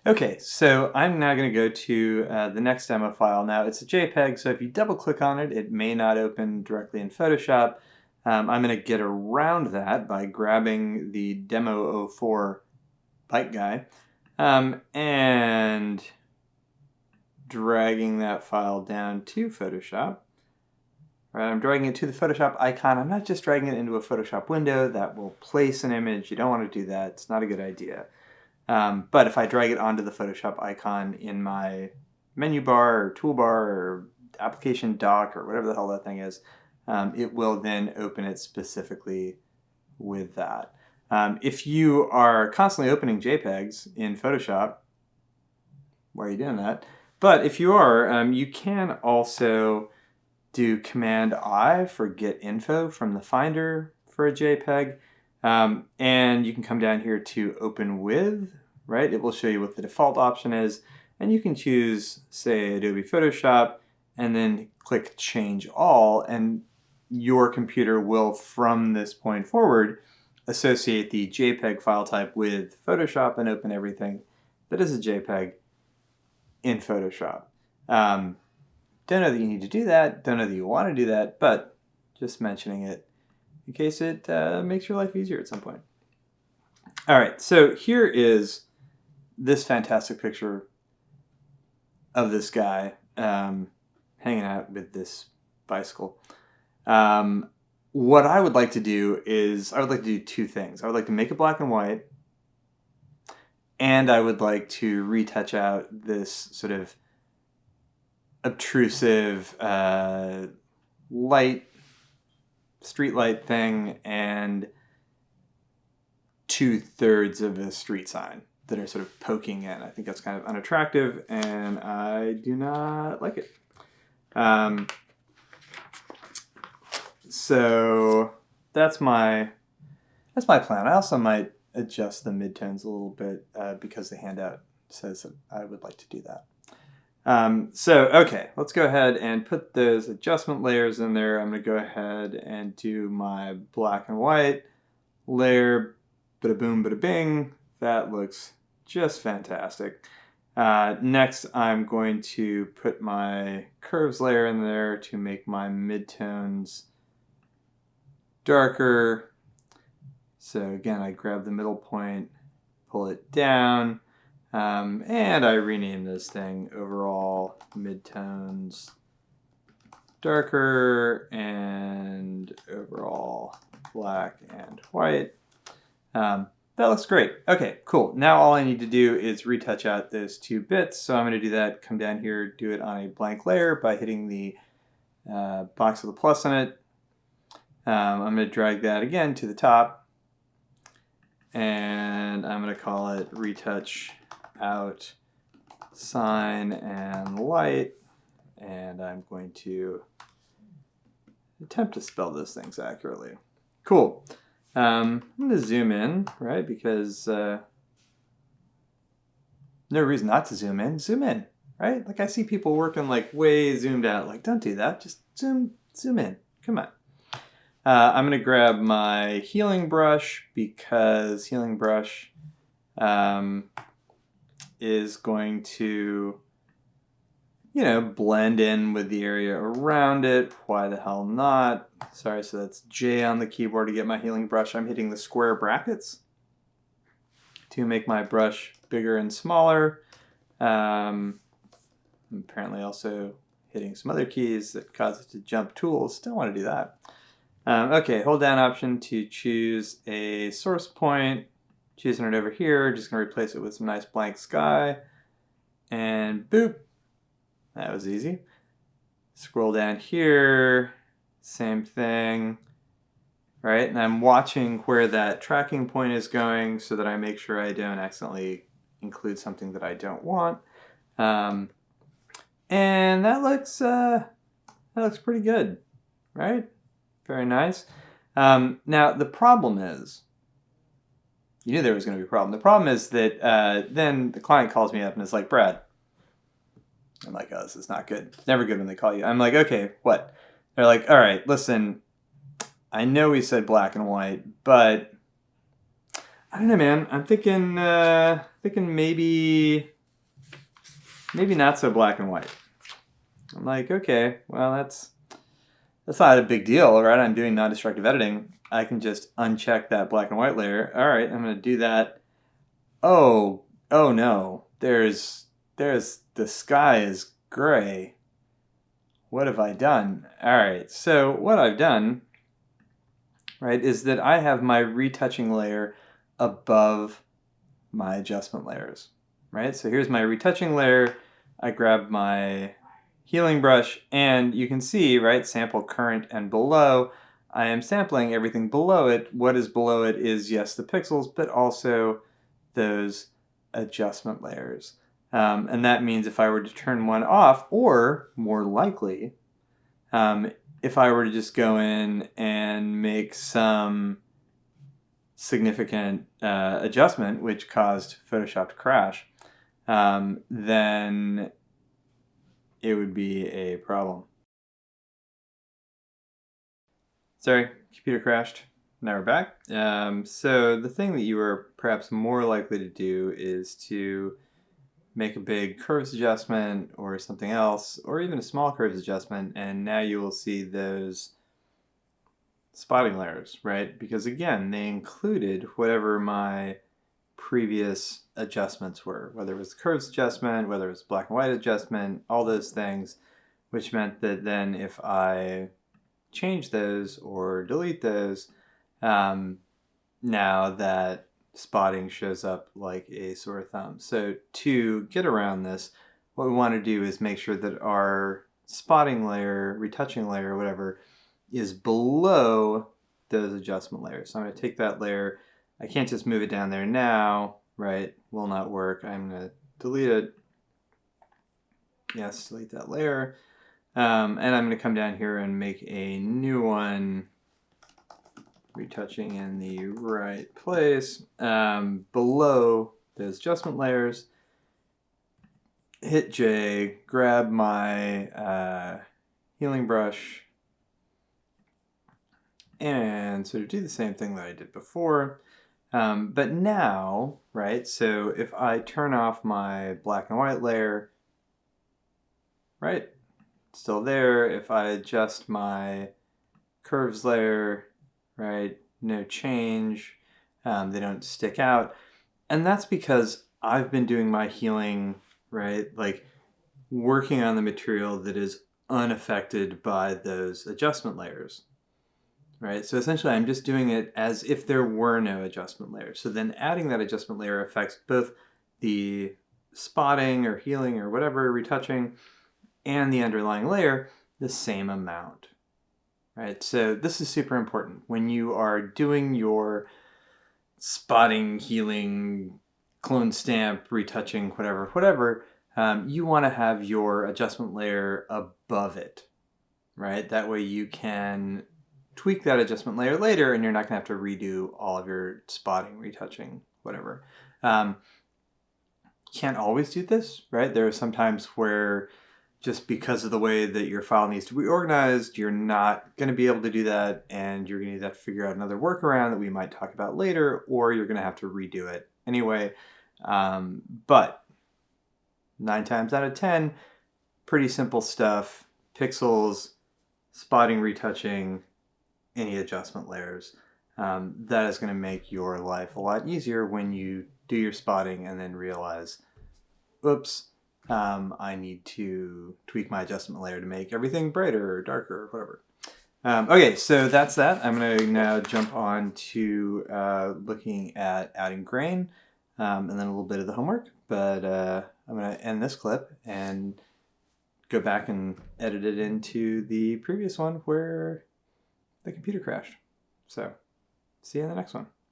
Okay, so I'm now going to go to the next demo file. Now it's a JPEG, so if you double click on it, it may not open directly in Photoshop. I'm going to get around that by grabbing the Demo04 byte guy and dragging that file down to Photoshop. Right, I'm dragging it to the Photoshop icon. I'm not just dragging it into a Photoshop window that will place an image. You don't want to do that. It's not a good idea. But if I drag it onto the Photoshop icon in my menu bar or toolbar or application dock or whatever the hell that thing is, it will then open it specifically with that. If you are constantly opening JPEGs in Photoshop, why are you doing that? But if you are, you can also do Command I for get info from the Finder for a JPEG. And you can come down here to open with, right? It will show you what the default option is. And you can choose, say, Adobe Photoshop, and then click Change All. And your computer will, from this point forward, associate the JPEG file type with Photoshop and open everything that is a JPEG in Photoshop. Don't know that you need to do that, don't know that you want to do that, but just mentioning it in case it makes your life easier at some point. All right, so here is this fantastic picture of this guy hanging out with this bicycle. What I would like to do is, I would like to do two things. I would like to make it black and white, and I would like to retouch out this sort of obtrusive street light thing and 2/3 of a street sign that are sort of poking in. I think that's kind of unattractive and I do not like it. So that's my plan. I also might adjust the midtones a little bit because the handout says that I would like to do that. Okay, let's go ahead and put those adjustment layers in there. I'm going to go ahead and do my black and white layer. Bada boom, bada bing. That looks just fantastic. Next, I'm going to put my curves layer in there to make my midtones darker. So again, I grab the middle point, pull it down. And I rename this thing overall midtones darker and overall black and white. That looks great. Okay, cool. Now all I need to do is retouch out those 2 bits. So I'm going to do that, come down here, do it on a blank layer by hitting the box with a plus in it. I'm going to drag that again to the top. And I'm going to call it retouch out sign and light, and I'm going to attempt to spell those things accurately. Cool. I'm going to zoom in, right, because no reason not to zoom in, right? Like I see people working like way zoomed out, like don't do that, just zoom in, come on. I'm going to grab my healing brush because healing brush is going to, you know, blend in with the area around it. Why the hell not? Sorry, so that's J on the keyboard to get my healing brush. I'm hitting the square brackets to make my brush bigger and smaller. I'm apparently also hitting some other keys that cause it to jump tools. Don't want to do that. Okay, hold down option to choose a source point. Choosing it over here, just going to replace it with some nice blank sky. And boop. That was easy. Scroll down here. Same thing. Right? And I'm watching where that tracking point is going so that I make sure I don't accidentally include something that I don't want. And that looks pretty good. Right? Very nice. Now, the problem is, you knew there was going to be a problem. The problem is that then the client calls me up and is like, Brad. I'm like, oh, this is not good. It's never good when they call you. I'm like, okay, what? They're like, all right, listen, I know we said black and white, but I don't know, man. I'm thinking thinking maybe not so black and white. I'm like, okay, well, that's not a big deal, right? I'm doing non-destructive editing. I can just uncheck that black and white layer. All right, I'm going to do that. Oh no. There's the sky is gray. What have I done? All right, so what I've done, right, is that I have my retouching layer above my adjustment layers, right? So here's my retouching layer. I grab my healing brush, and you can see, right, sample current and below. I am sampling everything below it. What is below it is, yes, the pixels, but also those adjustment layers. And that means if I were to turn one off, or more likely, if I were to just go in and make some significant adjustment, which caused Photoshop to crash, then it would be a problem. Sorry, computer crashed. Now we're back. So the thing that you are perhaps more likely to do is to make a big curves adjustment or something else, or even a small curves adjustment, and now you will see those spotting layers, right? Because again, they included whatever my previous adjustments were, whether it was the curves adjustment, whether it was black and white adjustment, all those things, which meant that then if I change those or delete those, now that spotting shows up like a sore thumb. So to get around this, what we want to do is make sure that our spotting layer, retouching layer, whatever, is below those adjustment layers. So I'm going to take that layer. I can't just move it down there now, right? Will not work. I'm going to delete it. Yes, delete that layer. And I'm going to come down here and make a new one, retouching in the right place, below those adjustment layers. Hit J, grab my healing brush, and sort of do the same thing that I did before. But now, right, so if I turn off my black and white layer, right, still there. If I adjust my curves layer, right, no change. They don't stick out. And that's because I've been doing my healing, right, like working on the material that is unaffected by those adjustment layers, right? So essentially I'm just doing it as if there were no adjustment layers. So then adding that adjustment layer affects both the spotting or healing or whatever, retouching, and the underlying layer the same amount, right? So this is super important when you are doing your spotting, healing, clone stamp, retouching, whatever, you want to have your adjustment layer above it, right? That way you can tweak that adjustment layer later and you're not going to have to redo all of your spotting, retouching, whatever. Can't always do this, right? There are some times where just because of the way that your file needs to be organized, you're not going to be able to do that, and you're going to have to figure out another workaround that we might talk about later, or you're going to have to redo it anyway. But 9 times out of 10, pretty simple stuff. Pixels, spotting, retouching, any adjustment layers. That is going to make your life a lot easier when you do your spotting and then realize, oops, I need to tweak my adjustment layer to make everything brighter or darker or whatever. Okay, so that's that. I'm going to now jump on to looking at adding grain and then a little bit of the homework. But I'm going to end this clip and go back and edit it into the previous one where the computer crashed. So see you in the next one.